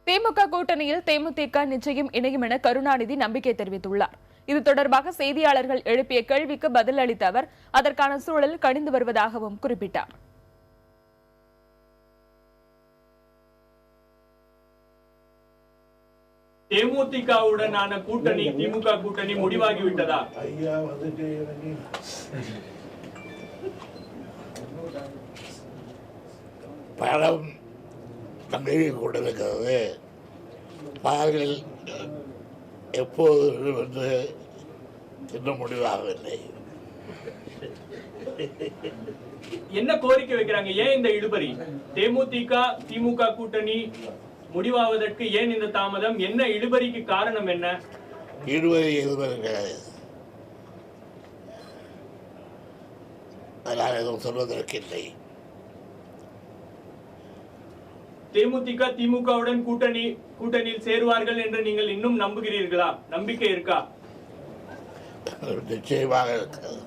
திமுக கூட்டணியில் தேமுதிக நிச்சயம் இணையும் என கருணாநிதி நம்பிக்கை தெரிவித்துள்ளார். இது தொடர்பாக செய்தியாளர்கள் எழுப்பிய கேள்விக்கு பதில் அளித்த அவர் அதற்கான சூழல் கணிந்து வருவதாகவும் குறிப்பிட்டார். தேமுதிகவுடனான கூட்டணி திமுக கூட்டணி முடிவாகிவிட்டதா? படம் தங்கி கொண்டிருக்கிறது. பார்கள் எப்போது என்று இன்னும் முடிவாகவில்லை. என்ன கோரிக்கை வைக்கிறாங்க? ஏன் இந்த இழுபறி? தேமுதிக திமுக கூட்டணி முடிவாவதற்கு ஏன் இந்த தாமதம்? என்ன இழுபறிக்கு காரணம் என்ன? இழுபறி எதுவும் கிடையாது. அதனால் எதுவும் சொல்வதற்கு இல்லை. தேமுதிக திமுகவுடன் கூட்டணியில் சேருவார்கள் என்று நீங்கள் இன்னும் நம்புகிறீர்களா? நம்பிக்கை இருக்கா? நிச்சயமாக இருக்கிறது.